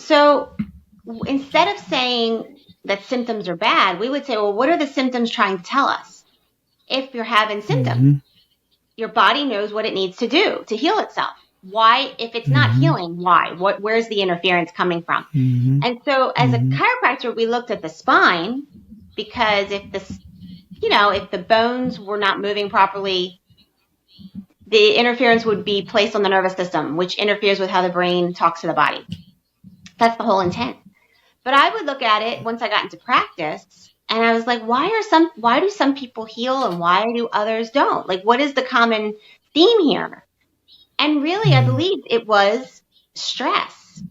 So instead of saying that symptoms are bad, we would say, well, what are the symptoms trying to tell us? If you're having symptoms, your body knows what it needs to do to heal itself. Why, if it's not healing, why? Where's the interference coming from? And so as a chiropractor, we looked at the spine because if the bones were not moving properly, the interference would be placed on the nervous system, which interferes with how the brain talks to the body. That's the whole intent. But I would look at it once I got into practice, and I was like, why do some people heal and why do others don't? Like, what is the common theme here? And really, I believe it was stress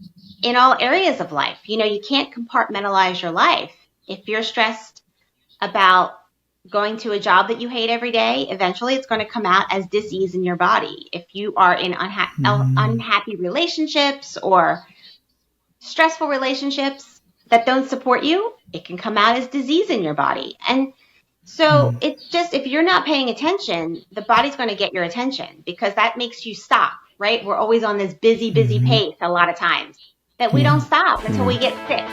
in all areas of life. You can't compartmentalize your life. If you're stressed about going to a job that you hate every day, eventually it's going to come out as dis-ease in your body. If you are in unhappy relationships or stressful relationships that don't support you, it can come out as disease in your body. And so it's just, if you're not paying attention, the body's going to get your attention because that makes you stop, right? We're always on this busy pace a lot of times that we don't stop until we get sick.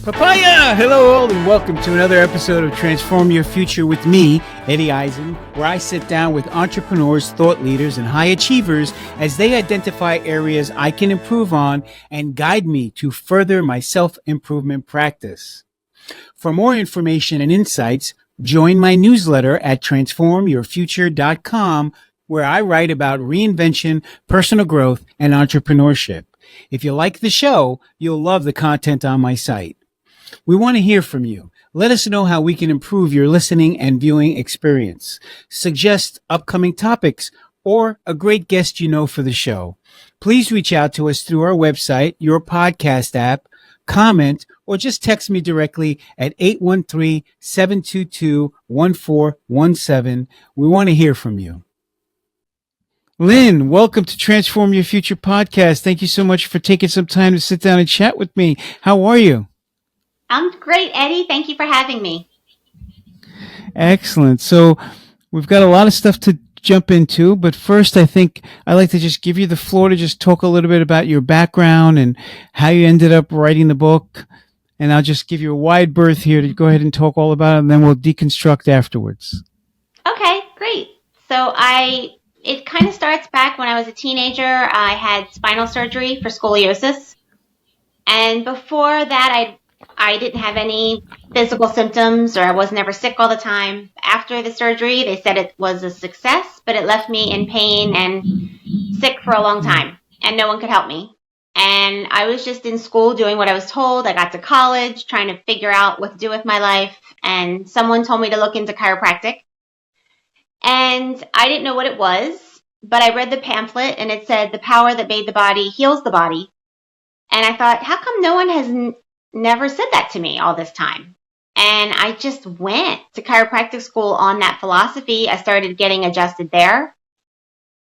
Papaya! Hello all and welcome to another episode of Transform Your Future with me, Eddie Isin, where I sit down with entrepreneurs, thought leaders, and high achievers as they identify areas I can improve on and guide me to further my self-improvement practice. For more information and insights, join my newsletter at transformyourfuture.com, where I write about reinvention, personal growth, and entrepreneurship. If you like the show, you'll love the content on my site. We want to hear from you. Let us know how we can improve your listening and viewing experience. Suggest upcoming topics or a great guest you know for the show. Please reach out to us through our website, your podcast app, comment, or just text me directly at 813-722-1417. We want to hear from you. Lynn, welcome to Transform Your Future podcast. Thank you so much for taking some time to sit down and chat with me. How are you? I'm great, Eddie. Thank you for having me. Excellent. So we've got a lot of stuff to jump into, but first I think I'd like to just give you the floor to just talk a little bit about your background and how you ended up writing the book. And I'll just give you a wide berth here to go ahead and talk all about it, and then we'll deconstruct afterwards. Okay, great. So it kind of starts back when I was a teenager. I had spinal surgery for scoliosis. And before that, I didn't have any physical symptoms, or I was never sick all the time. After the surgery, they said it was a success, but it left me in pain and sick for a long time, and no one could help me. And I was just in school doing what I was told. I got to college trying to figure out what to do with my life, and someone told me to look into chiropractic. And I didn't know what it was, but I read the pamphlet, and it said, "The power that made the body heals the body." And I thought, how come no one has never said that to me all this time? And I just went to chiropractic school on that philosophy. I started getting adjusted there,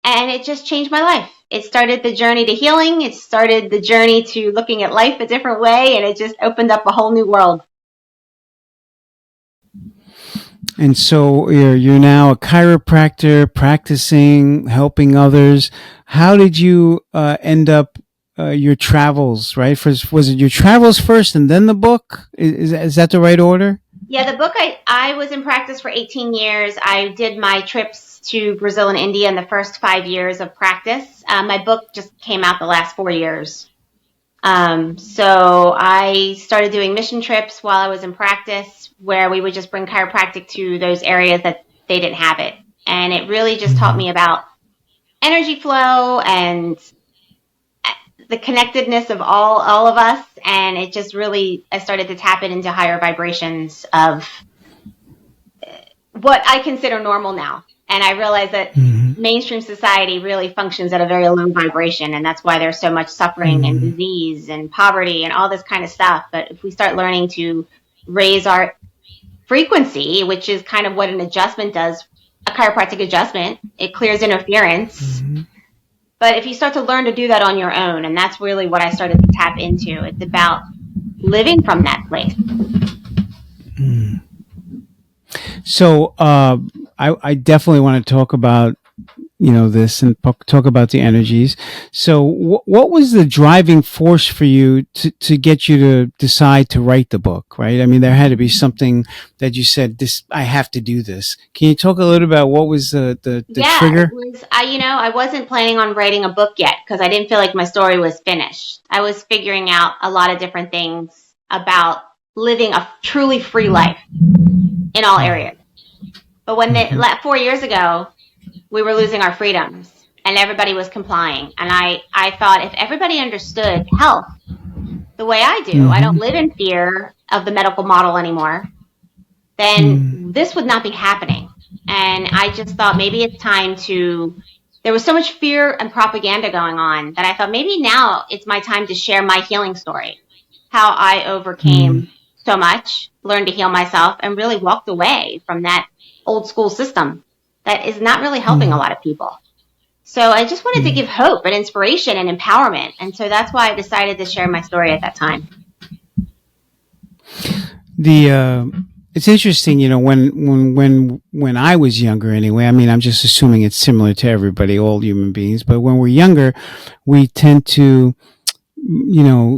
and it just changed my life. It started the journey to healing. It started the journey to looking at life a different way, and it just opened up a whole new world. And so you're now a chiropractor, practicing, helping others. How did you end up your travels, right? Was it your travels first and then the book? Is that the right order? Yeah, the book, I was in practice for 18 years. I did my trips to Brazil and India in the first 5 years of practice. My book just came out the last 4 years. So I started doing mission trips while I was in practice, where we would just bring chiropractic to those areas that they didn't have it. And it really just taught me about energy flow and the connectedness of all of us. And it just really, I started to tap it into higher vibrations of what I consider normal now. And I realized that mainstream society really functions at a very low vibration. And that's why there's so much suffering and disease and poverty and all this kind of stuff. But if we start learning to raise our frequency, which is kind of what an adjustment does, a chiropractic adjustment, it clears interference. But if you start to learn to do that on your own, and that's really what I started to tap into, it's about living from that place. So I definitely want to talk about this and talk about the energies. So what was the driving force for you to get you to decide to write the book, right? I mean, there had to be something that you said, this, I have to do this. Can you talk a little about what was the trigger? It was, I wasn't planning on writing a book yet because I didn't feel like my story was finished. I was figuring out a lot of different things about living a truly free life in all areas. But when 4 years ago, we were losing our freedoms and everybody was complying. And I thought if everybody understood health the way I do, I don't live in fear of the medical model anymore, then this would not be happening. And I just thought maybe it's time there was so much fear and propaganda going on that I thought maybe now it's my time to share my healing story, how I overcame so much, learned to heal myself, and really walked away from that old school system that is not really helping a lot of people. So I just wanted to give hope and inspiration and empowerment. And so that's why I decided to share my story at that time. It's interesting, when I was younger anyway, I mean, I'm just assuming it's similar to everybody, all human beings, but when we're younger, we tend to,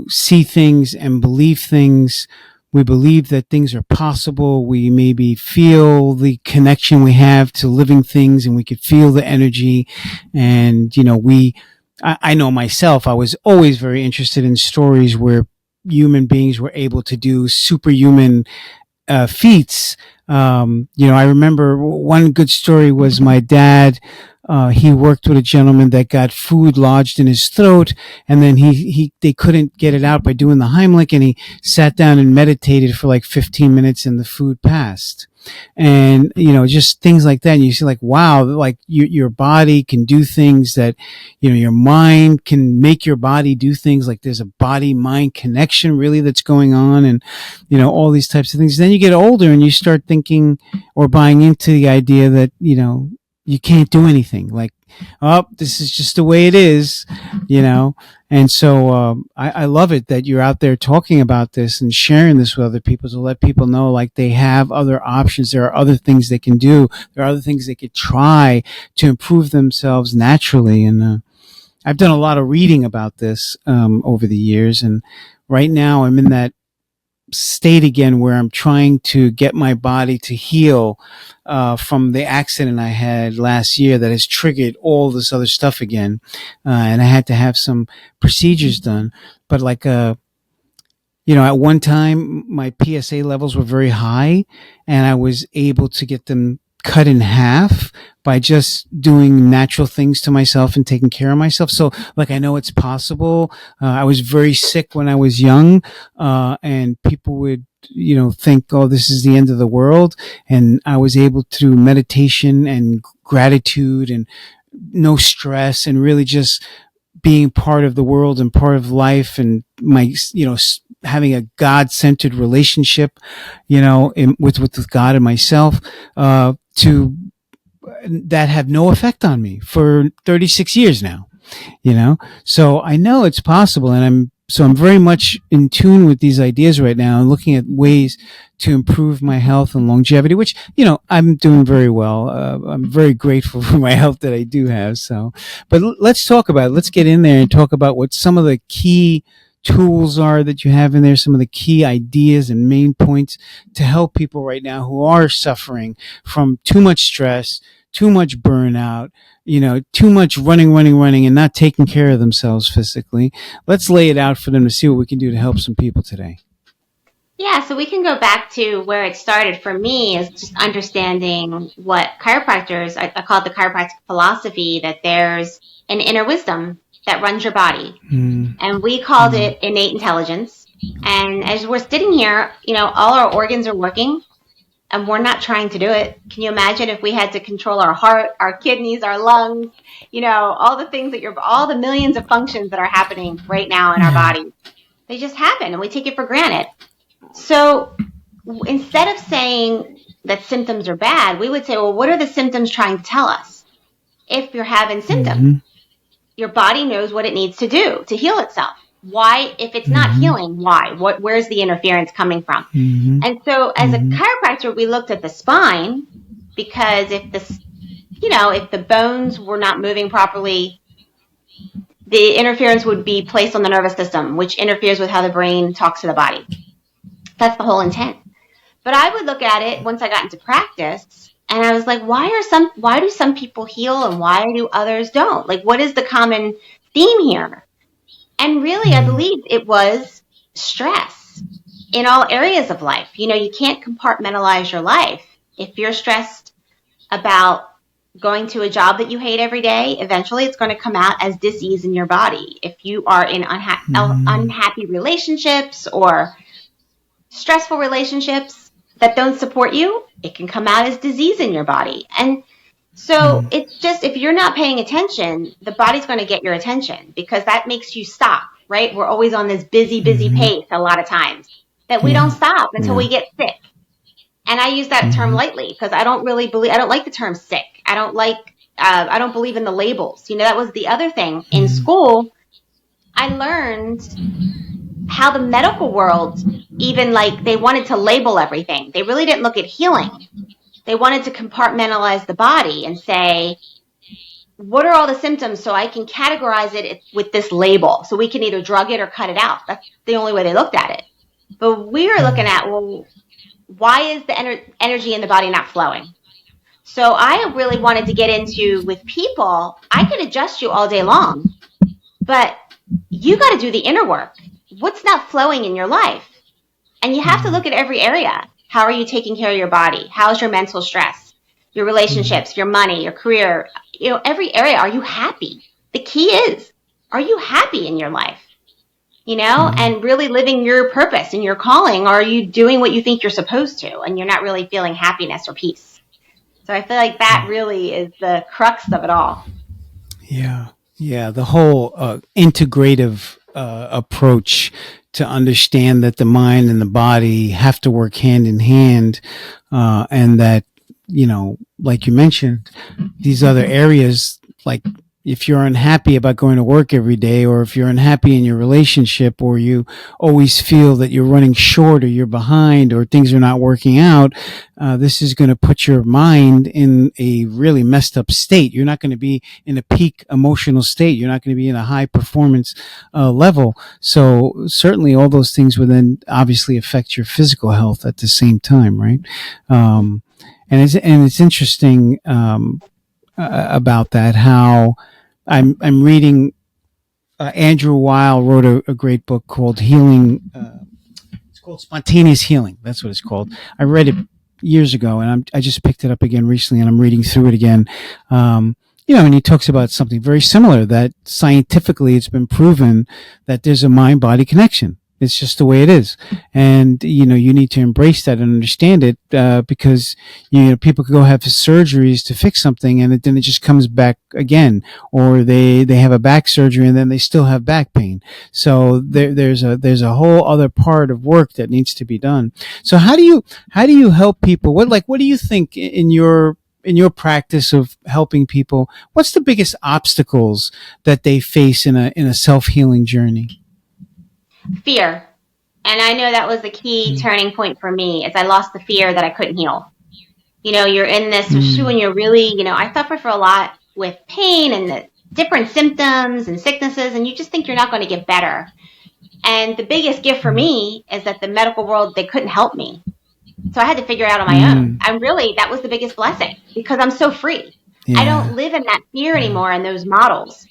see things and believe things. We believe that things are possible. We maybe feel the connection we have to living things and we could feel the energy. And, I know myself, I was always very interested in stories where human beings were able to do superhuman feats. I remember one good story was my dad. He worked with a gentleman that got food lodged in his throat, and then they couldn't get it out by doing the Heimlich, and he sat down and meditated for like 15 minutes, and the food passed. And just things like that, and you see, like, wow, like your body can do things that, your mind can make your body do things. Like there's a body mind connection really that's going on, and all these types of things. Then you get older and you start thinking or buying into the idea that you can't do anything. Like, oh, this is just the way it is, And so I love it that you're out there talking about this and sharing this with other people to let people know, like, they have other options. There are other things they can do. There are other things they could try to improve themselves naturally. And I've done a lot of reading about this over the years. And right now I'm in that state again where I'm trying to get my body to heal from the accident I had last year that has triggered all this other stuff again. And I had to have some procedures done. But like, at one time my PSA levels were very high and I was able to get them cut in half by just doing natural things to myself and taking care of myself. So, like, I know it's possible. I was very sick when I was young, and people would, think, oh, this is the end of the world. And I was able, through meditation and gratitude and no stress and really just being part of the world and part of life and my, having a God-centered relationship, with God and myself, that have no effect on me for 36 years now, So I know it's possible, and I'm very much in tune with these ideas right now and looking at ways to improve my health and longevity, which, I'm doing very well. I'm very grateful for my health that I do have. So, but let's talk about it. Let's get in there and talk about what some of the key tools are that you have in there, some of the key ideas and main points to help people right now who are suffering from too much stress, too much burnout, too much running and not taking care of themselves physically. Let's lay it out for them to see what we can do to help some people today. Yeah, so we can go back to where it started for me, is just understanding what chiropractors, I call it the chiropractic philosophy, that there's an inner wisdom that runs your body. And we called it innate intelligence. And as we're sitting here, all our organs are working and we're not trying to do it. Can you imagine if we had to control our heart, our kidneys, our lungs, all the things all the millions of functions that are happening right now in our bodies? They just happen and we take it for granted. So instead of saying that symptoms are bad, we would say, well, what are the symptoms trying to tell us? If you're having symptoms, your body knows what it needs to do to heal itself. Why, if it's not healing, why? Where's the interference coming from? And so as a chiropractor, we looked at the spine, because if the bones were not moving properly, the interference would be placed on the nervous system, which interferes with how the brain talks to the body. That's the whole intent. But I would look at it once I got into practice, and I was like, why do some people heal and why do others don't? Like, what is the common theme here? And really, I believe it was stress in all areas of life. You can't compartmentalize your life. If you're stressed about going to a job that you hate every day, eventually it's going to come out as dis-ease in your body. If you are in unhappy relationships or stressful relationships that don't support you, it can come out as disease in your body. And so it's just, if you're not paying attention, the body's going to get your attention, because that makes you stop, right? We're always on this busy pace a lot of times, that we don't stop until we get sick. And I use that term lightly, because I don't like the term sick. I don't believe in the labels. That was the other thing. In school, I learned how the medical world, even they wanted to label everything. They really didn't look at healing. They wanted to compartmentalize the body and say, what are all the symptoms, so I can categorize it with this label, so we can either drug it or cut it out. That's the only way they looked at it. But we were looking at, well, why is the energy in the body not flowing? So I really wanted to get into, with people, I could adjust you all day long, but you got to do the inner work. What's not flowing in your life? And you have to look at every area. How are you taking care of your body? How's your mental stress? Your relationships, your money, your career, every area. Are you happy? The key is, are you happy in your life? And really living your purpose and your calling. Or are you doing what you think you're supposed to, and you're not really feeling happiness or peace? So I feel like that really is the crux of it all. Yeah. Yeah. The whole integrative approach to understand that the mind and the body have to work hand in hand, and that, like you mentioned, these other areas, like if you're unhappy about going to work every day, or if you're unhappy in your relationship, or you always feel that you're running short, or you're behind, or things are not working out, this is going to put your mind in a really messed up state. You're not going to be in a peak emotional state. You're not going to be in a high performance level. So certainly all those things would then obviously affect your physical health at the same time, right? And it's interesting about that, how I'm reading, Andrew Weil wrote a great book called Healing. It's called Spontaneous Healing. That's what it's called. I read it years ago, and I just picked it up again recently, and I'm reading through it again. And he talks about something very similar, that scientifically it's been proven that there's a mind-body connection. It's just the way it is. And, you need to embrace that and understand it, because, people could go have surgeries to fix something, and then it just comes back again, or they have a back surgery and then they still have back pain. So there's a whole other part of work that needs to be done. So how do you help people? What do you think in your practice of helping people? What's the biggest obstacles that they face in a self-healing journey? Fear. And I know that was the key turning point for me, is I lost the fear that I couldn't heal. You're in this when you're really, I suffer for a lot with pain and the different symptoms and sicknesses, and you just think you're not going to get better. And the biggest gift for me is that the medical world, they couldn't help me. So I had to figure it out on my own. And really, that was the biggest blessing, because I'm so free. Yeah. I don't live in that fear anymore in those models.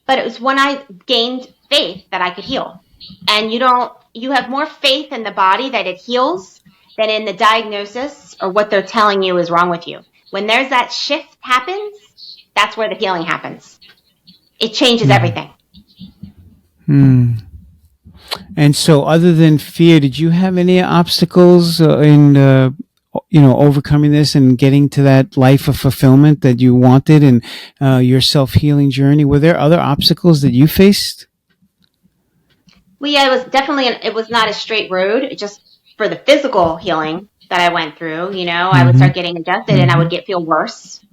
But it was when I gained faith that I could heal. And you have more faith in the body that it heals than in the diagnosis or what they're telling you is wrong with you. When there's that shift happens, that's where the healing happens. It changes everything. And so, other than fear, did you have any obstacles in overcoming this and getting to that life of fulfillment that you wanted, and your self-healing journey? Were there other obstacles that you faced? Well, yeah, it was not a straight road. Just for the physical healing that I went through, I would start getting adjusted and I would feel worse.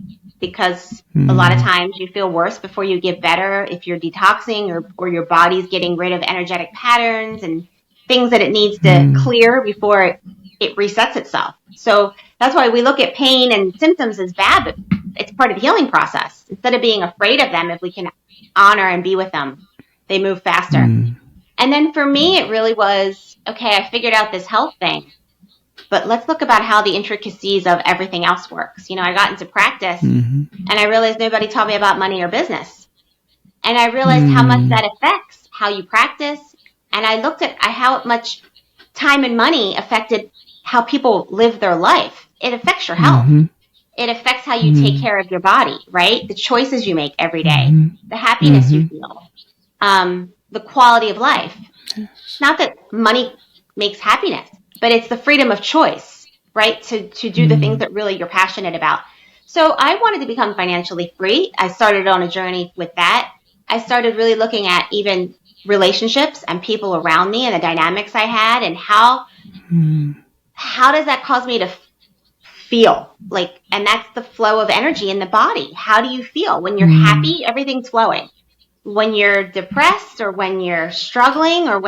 because a lot of times you feel worse before you get better if you're detoxing or your body's getting rid of energetic patterns and things that it needs to clear before it resets itself. So that's why we look at pain and symptoms as bad, but it's part of the healing process. Instead of being afraid of them, if we can honor and be with them, they move faster. And then for me, it really was, okay, I figured out this health thing, but let's look about how the intricacies of everything else works. You know, I got into practice and I realized nobody taught me about money or business. And I realized how much that affects how you practice. And I looked at how much time and money affected how people live their life. It affects your health. It affects how you take care of your body, right? The choices you make every day, the happiness you feel, the quality of life. Not that money makes happiness, but it's the freedom of choice, right? To do the things that really you're passionate about. So I wanted to become financially free. I started on a journey with that. I started really looking at even relationships and people around me and the dynamics I had and how does that cause me to feel like, and that's the flow of energy in the body. How do you feel when you're happy? Everything's flowing. When you're depressed or when you're struggling or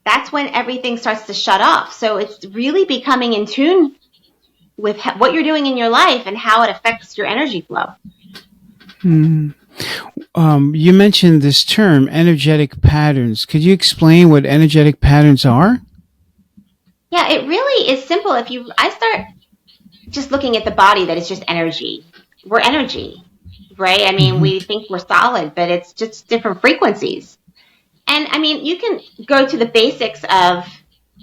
that's when everything starts to shut off. So it's really becoming in tune with what you're doing in your life and how it affects your energy flow. You mentioned this term, energetic patterns. Could you explain what energetic patterns are? Yeah, it really is simple. I start just looking at the body, that it's just energy. We're energy, right? I mean, we think we're solid, but it's just different frequencies. And I mean, you can go to the basics of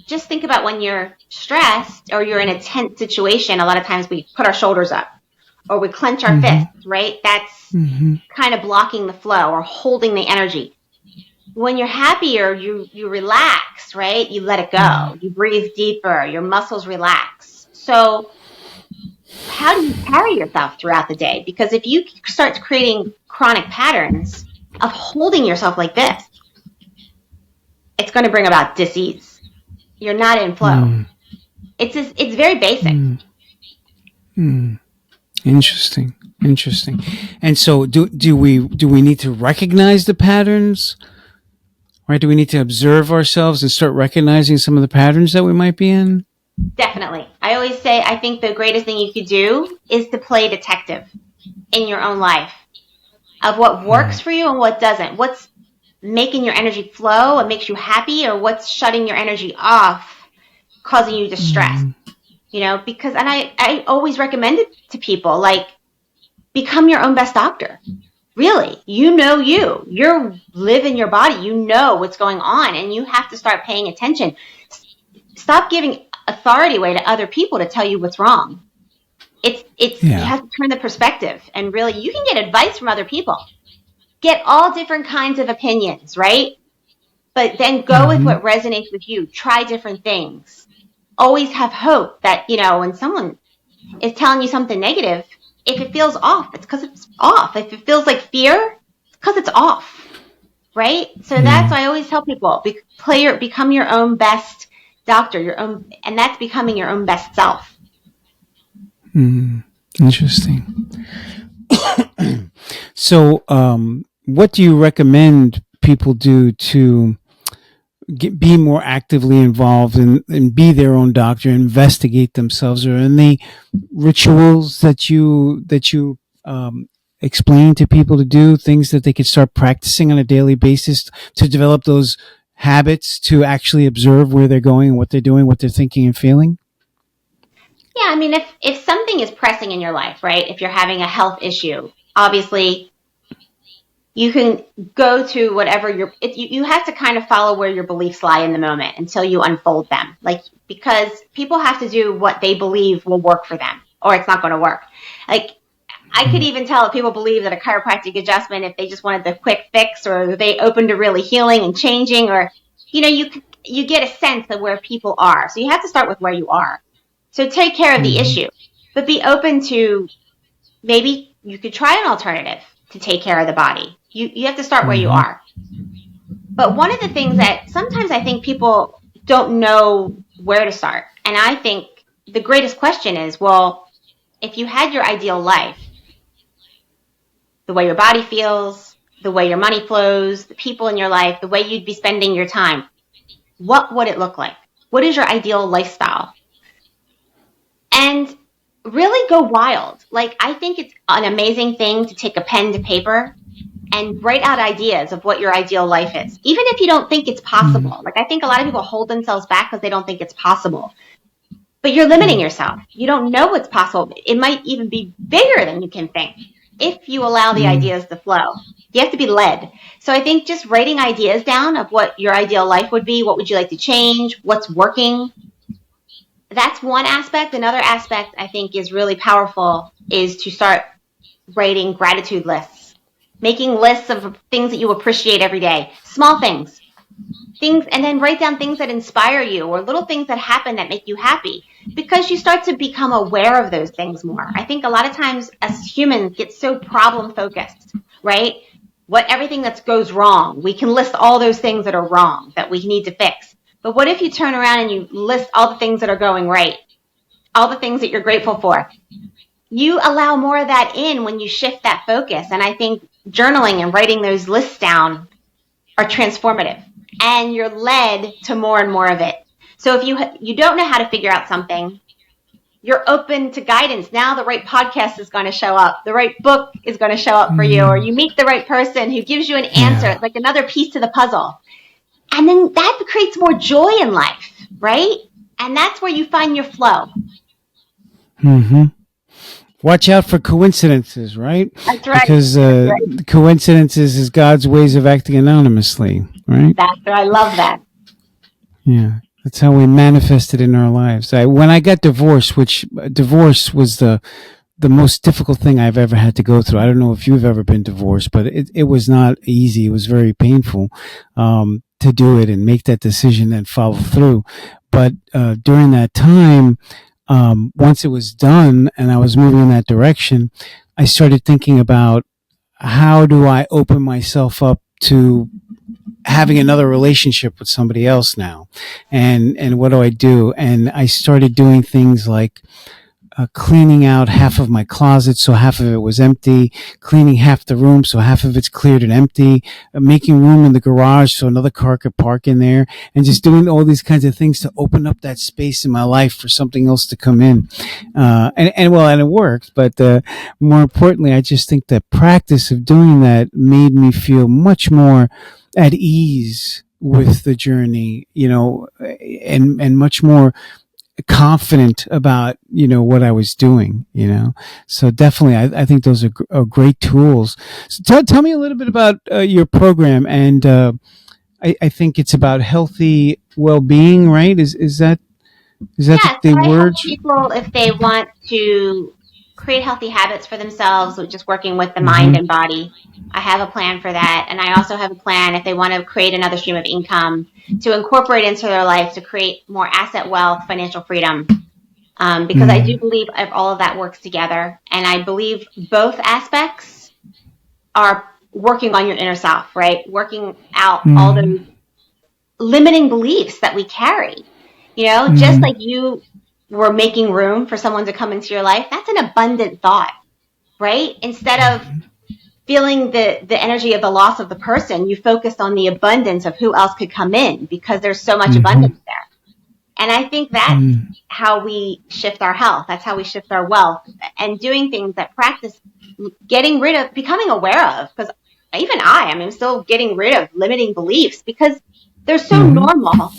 just think about when you're stressed or you're in a tense situation. A lot of times we put our shoulders up or we clench our fists, right? That's kind of blocking the flow or holding the energy. When you're happier, you relax, right? You let it go. You breathe deeper. Your muscles relax. So how do you carry yourself throughout the day? Because if you start creating chronic patterns of holding yourself like this, it's going to bring about dis-ease. You're not in flow. It's very basic. Interesting. And so do we need to recognize the patterns? Right? Do we need to observe ourselves and start recognizing some of the patterns that we might be in? Definitely. I always say I think the greatest thing you could do is to play detective in your own life of what works for you and what doesn't. What's making your energy flow and makes you happy, or what's shutting your energy off, causing you distress. You know, because, and I always recommend it to people, like, become your own best doctor. Really, you live in your body, you know what's going on, and you have to start paying attention. Stop giving authority away to other people to tell you what's wrong. You have to turn the perspective, and really, you can get advice from other people. Get all different kinds of opinions, right? But then go with what resonates with you. Try different things. Always have hope that, you know, when someone is telling you something negative, if it feels off, it's because it's off. If it feels like fear, it's because it's off, right? So that's why I always tell people, become your own best doctor, and that's becoming your own best self. Interesting. So, what do you recommend people do to be more actively involved and be their own doctor, investigate themselves? Are any rituals that you explain to people to do, things that they could start practicing on a daily basis to develop those habits to actually observe where they're going and what they're doing, what they're thinking and feeling? Yeah, I mean, if something is pressing in your life, right? If you're having a health issue, obviously you can go to whatever you have to kind of follow where your beliefs lie in the moment until you unfold them. Like, because people have to do what they believe will work for them, or it's not going to work. Like, I could even tell if people believe that a chiropractic adjustment, if they just wanted the quick fix, or they open to really healing and changing, or, you know, you get a sense of where people are. So you have to start with where you are. So take care of the issue, but be open to, maybe you could try an alternative to take care of the body. You have to start where you are. But one of the things that sometimes I think people don't know where to start, and I think the greatest question is, well, if you had your ideal life, the way your body feels, the way your money flows, the people in your life, the way you'd be spending your time. What would it look like? What is your ideal lifestyle? And really go wild. Like, I think it's an amazing thing to take a pen to paper and write out ideas of what your ideal life is, even if you don't think it's possible. Like, I think a lot of people hold themselves back because they don't think it's possible. But you're limiting yourself. You don't know what's possible. It might even be bigger than you can think if you allow the ideas to flow. You have to be led. So I think just writing ideas down of what your ideal life would be, what would you like to change, what's working, that's one aspect. Another aspect I think is really powerful is to start writing gratitude lists, making lists of things that you appreciate every day, small things, and then write down things that inspire you or little things that happen that make you happy, because you start to become aware of those things more. I think a lot of times as humans get so problem focused, right? Everything that goes wrong, we can list all those things that are wrong that we need to fix. But what if you turn around and you list all the things that are going right, all the things that you're grateful for? You allow more of that in when you shift that focus. And I think journaling and writing those lists down are transformative, and you're led to more and more of it. So if you don't know how to figure out something, you're open to guidance. Now the right podcast is going to show up. The right book is going to show up for you, or you meet the right person who gives you an answer. It's like another piece to the puzzle. And then that creates more joy in life, right? And that's where you find your flow. Watch out for coincidences, right? That's right. Because coincidences is God's ways of acting anonymously, right? I love that. Yeah, that's how we manifest it in our lives. When I got divorced, which divorce was the most difficult thing I've ever had to go through. I don't know if you've ever been divorced, but it was not easy. It was very painful to do it and make that decision and follow through. But during that time, once it was done and I was moving in that direction, I started thinking about how do I open myself up to having another relationship with somebody else now, and what do I do? And I started doing things like cleaning out half of my closet so half of it was empty, cleaning half the room so half of it's cleared and empty, making room in the garage so another car could park in there, and just doing all these kinds of things to open up that space in my life for something else to come in. And it worked, but more importantly, I just think that practice of doing that made me feel much more at ease with the journey, and much more confident about what I was doing. So definitely I think those are great tools. So tell me a little bit about your program, and I think it's about healthy well-being, right? Is that the I help words? people if they want to create healthy habits for themselves, just working with the mind and body. I have a plan for that. And I also have a plan if they want to create another stream of income to incorporate into their life to create more asset wealth, financial freedom. Because I do believe all of that works together. And I believe both aspects are working on your inner self, right? Working out all those limiting beliefs that we carry. Just like you were making room for someone to come into your life, that's an abundant thought, right? Instead of feeling the energy of the loss of the person, you focused on the abundance of who else could come in because there's so much abundance there. And I think that's how we shift our health. That's how we shift our wealth, and doing things that practice becoming aware of, because even I'm still getting rid of limiting beliefs because they're so normal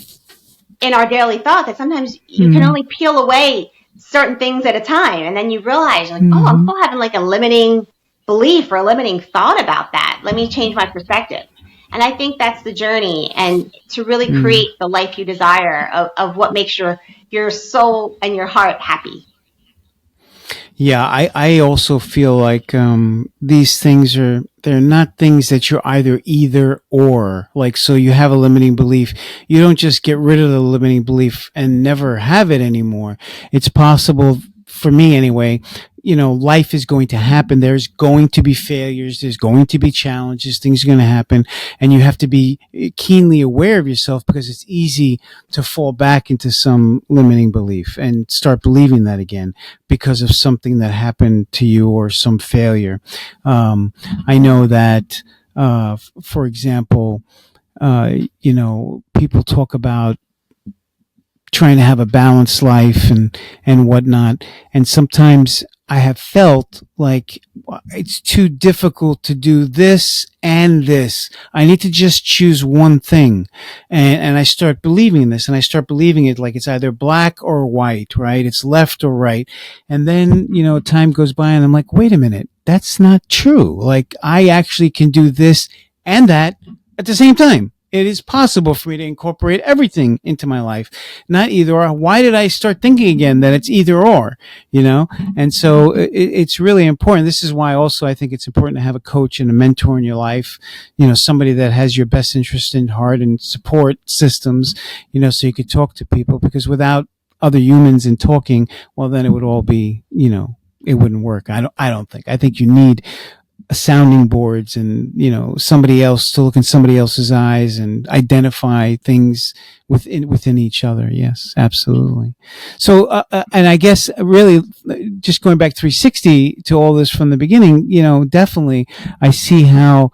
in our daily thought that sometimes you can only peel away certain things at a time. And then you realize, I'm still having like a limiting belief or a limiting thought about that. Let me change my perspective. And I think that's the journey, and to really create the life you desire of what makes your soul and your heart happy. Yeah, I also feel like these things they're not things that you're either or. Like, so you have a limiting belief. You don't just get rid of the limiting belief and never have it anymore. It's possible, for me anyway, life is going to happen. There's going to be failures. There's going to be challenges. Things are going to happen. And you have to be keenly aware of yourself, because it's easy to fall back into some limiting belief and start believing that again because of something that happened to you or some failure. I know that, for example, people talk about trying to have a balanced life and whatnot. And sometimes I have felt like it's too difficult to do this and this. I need to just choose one thing. And I start believing this, and I start believing it like it's either black or white, right? It's left or right. And then, time goes by and I'm like, wait a minute, that's not true. Like, I actually can do this and that at the same time. It is possible for me to incorporate everything into my life, not either or. Why did I start thinking again that it's either or, And so it's really important. This is why also I think it's important to have a coach and a mentor in your life, somebody that has your best interest in heart and support systems, so you could talk to people, because without other humans and talking, well, then it would all be, it wouldn't work. I don't think. I think you need sounding boards and, somebody else to look in somebody else's eyes and identify things within each other. Yes, absolutely. So, and I guess really just going back 360 to all this from the beginning, definitely I see how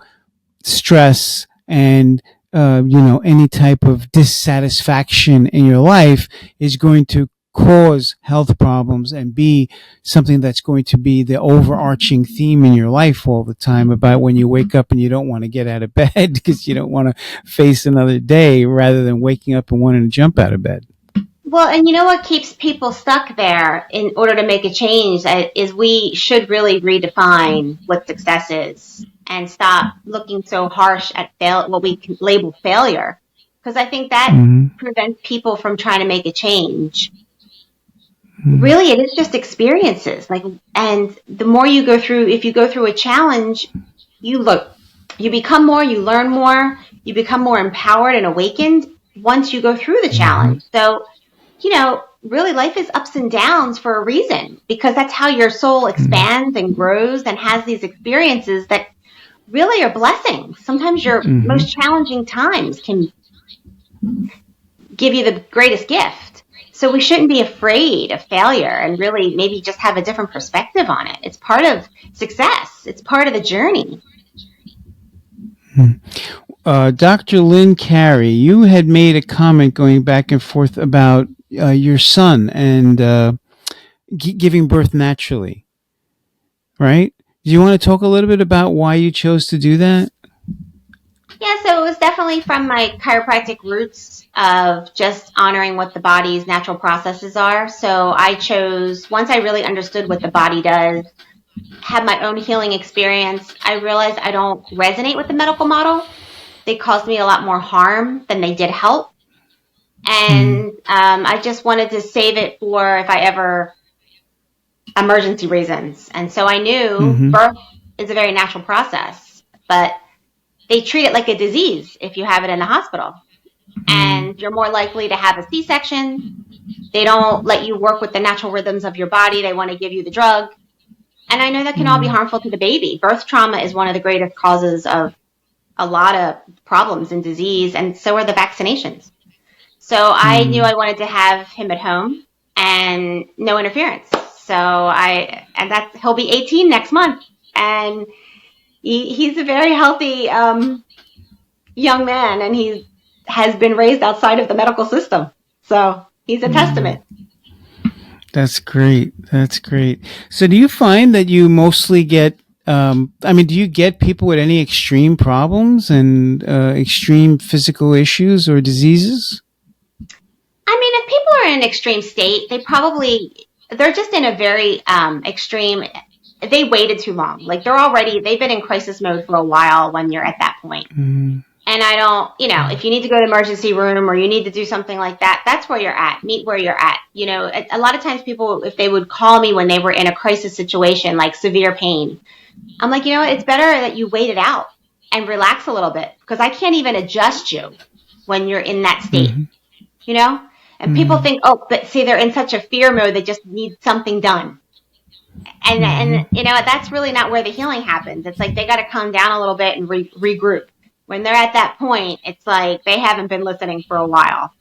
stress and, any type of dissatisfaction in your life is going to cause health problems and be something that's going to be the overarching theme in your life all the time, about when you wake up and you don't want to get out of bed because you don't want to face another day, rather than waking up and wanting to jump out of bed. Well, and you know what keeps people stuck there in order to make a change is we should really redefine what success is and stop looking so harsh at what we can label failure, because I think that prevents people from trying to make a change. Really, it is just experiences. And the more you go through, if you go through a challenge, you become more, you learn more, you become more empowered and awakened once you go through the challenge. So, really life is ups and downs for a reason, because that's how your soul expands and grows and has these experiences that really are blessings. Sometimes your most challenging times can give you the greatest gift. So we shouldn't be afraid of failure, and really maybe just have a different perspective on it. It's part of success. It's part of the journey. Dr. Lynn Carey, you had made a comment going back and forth about your son and giving birth naturally, right? Do you want to talk a little bit about why you chose to do that? Yeah, so it was definitely from my chiropractic roots of just honoring what the body's natural processes are. So I chose, once I really understood what the body does, had my own healing experience, I realized I don't resonate with the medical model. They caused me a lot more harm than they did help. And I just wanted to save it for if I ever, emergency reasons. And so I knew birth is a very natural process, but they treat it like a disease if you have it in the hospital. And you're more likely to have a C-section. They don't let you work with the natural rhythms of your body. They want to give you the drug. And I know that can all be harmful to the baby. Birth trauma is one of the greatest causes of a lot of problems and disease, and so are the vaccinations. So I knew I wanted to have him at home and no interference. So he'll be 18 next month. And he's a very healthy young man, and he has been raised outside of the medical system. So he's a testament. That's great. That's great. So do you find that you mostly get, do you get people with any extreme problems and extreme physical issues or diseases? If people are in an extreme state, they're just in a very extreme. They waited too long. They've been in crisis mode for a while when you're at that point. And I don't, if you need to go to the emergency room or you need to do something like that, that's where you're at. Meet where you're at. A lot of times people, if they would call me when they were in a crisis situation, like severe pain, I'm like, it's better that you wait it out and relax a little bit, because I can't even adjust you when you're in that state, And people think, but see, they're in such a fear mode, they just need something done. And you know, that's really not where the healing happens. It's like they got to calm down a little bit and regroup. When they're at that point, it's like they haven't been listening for a while.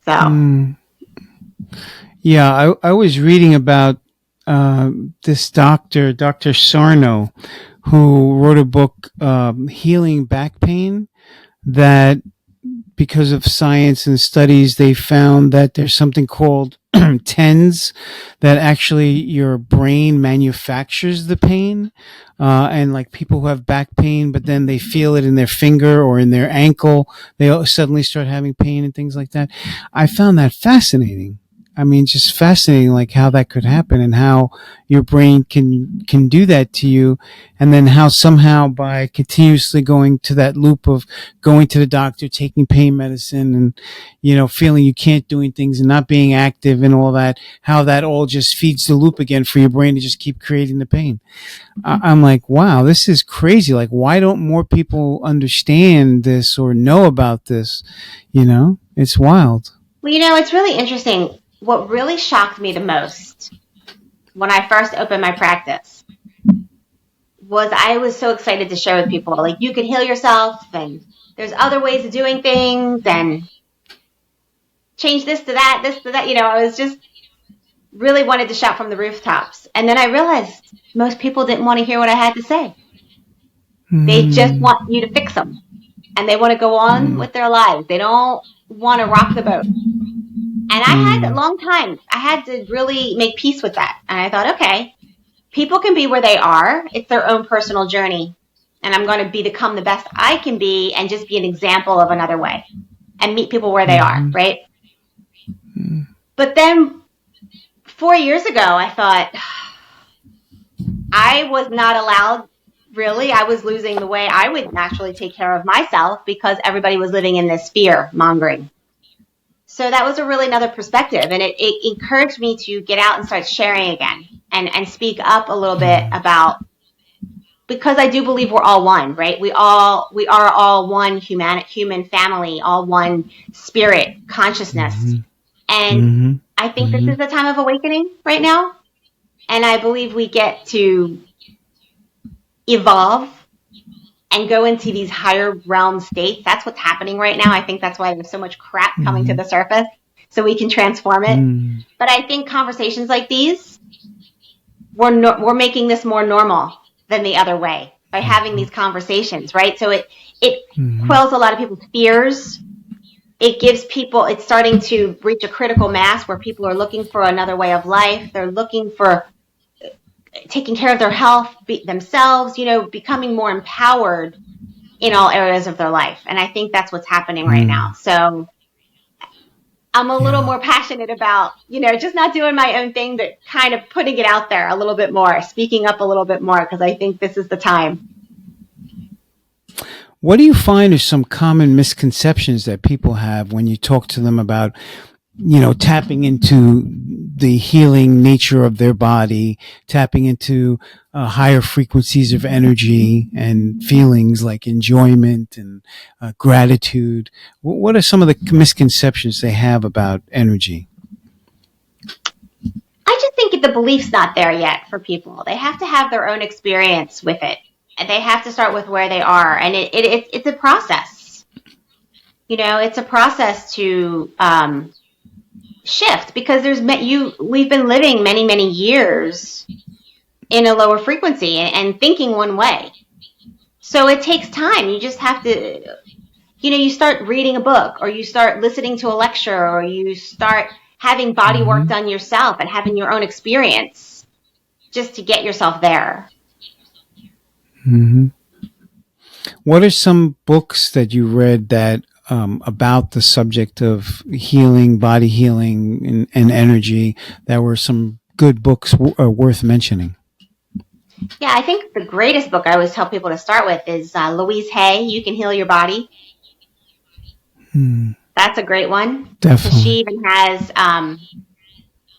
So. Yeah, I was reading about this doctor, Dr. Sarno, who wrote a book, Healing Back Pain, that because of science and studies, they found that there's something called TENS, that actually your brain manufactures the pain. And like people who have back pain, but then they feel it in their finger or in their ankle, they suddenly start having pain and things like that. I found that fascinating. I mean, just fascinating, like how that could happen and how your brain can do that to you. And then how somehow by continuously going to that loop of going to the doctor, taking pain medicine and, you know, feeling you can't doing things and not being active and all that, how that all just feeds the loop again for your brain to just keep creating the pain. I'm like, wow, this is crazy. Like, why don't more people understand this or know about this? You know, it's wild. Well, you know, it's really interesting. What really shocked me the most when I first opened my practice was I was so excited to share with people, like, you can heal yourself and there's other ways of doing things and change this to that, this to that. You know, I was just really wanted to shout from the rooftops. And then I realized most people didn't want to hear what I had to say. They just want you to fix them and they want to go on with their lives. They don't want to rock the boat. And I had a long time. I had to really make peace with that. And I thought, okay, people can be where they are. It's their own personal journey. And I'm going to become the best I can be and just be an example of another way and meet people where they are, right? But then 4 years ago, I thought I was not allowed, really. I was losing the way I would naturally take care of myself because everybody was living in this fear mongering. So that was a really another perspective. And it encouraged me to get out and start sharing again and speak up a little bit about, because I do believe we're all one, right? We are all one human family, all one spirit consciousness. And I think this is the time of awakening right now. And I believe we get to evolve and go into these higher realm states. That's what's happening right now. I think that's why there's so much crap coming to the surface, so we can transform it. But I think conversations like these, we're making this more normal than the other way by having these conversations, right? So it quells a lot of people's fears. It gives people, it's starting to reach a critical mass where people are looking for another way of life. They're looking for taking care of their health, themselves, you know, becoming more empowered in all areas of their life. And I think that's what's happening right now. So I'm a little more passionate about, you know, just not doing my own thing, but kind of putting it out there a little bit more, speaking up a little bit more, because I think this is the time. What do you find are some common misconceptions that people have when you talk to them about, you know, tapping into the healing nature of their body, tapping into higher frequencies of energy and feelings like enjoyment and gratitude? What are some of the misconceptions they have about energy? I just think the belief's not there yet for people. They have to have their own experience with it. And they have to start with where they are. And it's a process. You know, it's a process to shift, because we've been living many, many years in a lower frequency and thinking one way. So it takes time. You just have to, you know, you start reading a book, or you start listening to a lecture, or you start having body work done yourself and having your own experience just to get yourself there. What are some books that you read that about the subject of healing, body healing, and energy, that were some good books worth mentioning? Yeah, I think the greatest book I always tell people to start with is Louise Hay, You Can Heal Your Body. That's a great one. Definitely. She even has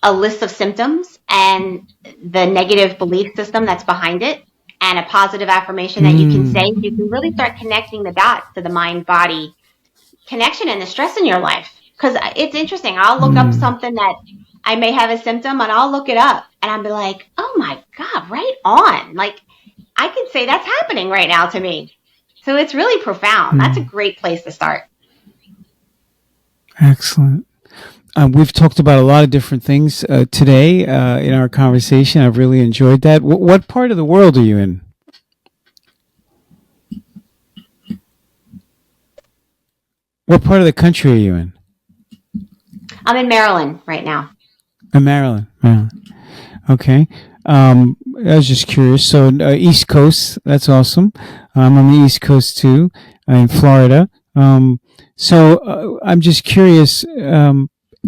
a list of symptoms and the negative belief system that's behind it, and a positive affirmation that you can say. You can really start connecting the dots to the mind-body connection and the stress in your life. Because it's interesting. I'll look up something that I may have a symptom, and I'll look it up. And I'd be like, oh my God, right on. Like, I could say that's happening right now to me. So it's really profound. That's a great place to start. Excellent. We've talked about a lot of different things today in our conversation. I've really enjoyed that. What part of the world are you in? What part of the country are you in? I'm in Maryland right now. In Maryland. Okay. I was just curious. So East Coast, that's awesome. I'm on the East Coast too, in Florida. So I'm just curious.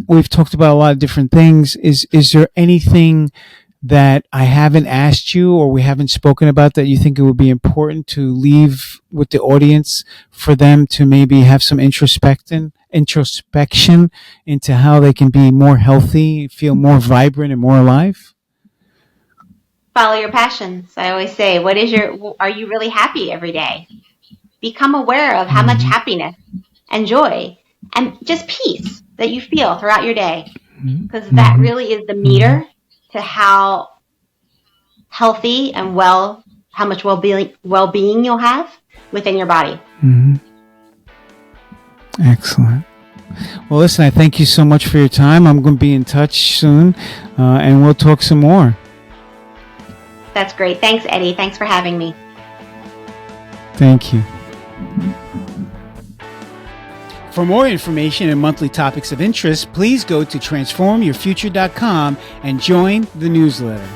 We've talked about a lot of different things. Is there anything that I haven't asked you or we haven't spoken about that you think it would be important to leave with the audience for them to maybe have some introspection into how they can be more healthy, feel more vibrant and more alive? Follow your passions. I always say, are you really happy every day? Become aware of how much happiness and joy and just peace that you feel throughout your day. Because that really is the meter to how healthy and how much well-being you'll have within your body. Excellent. Well, listen, I thank you so much for your time. I'm going to be in touch soon, and we'll talk some more. That's great. Thanks, Eddie. Thanks for having me. Thank you. For more information and monthly topics of interest, please go to transformyourfuture.com and join the newsletter.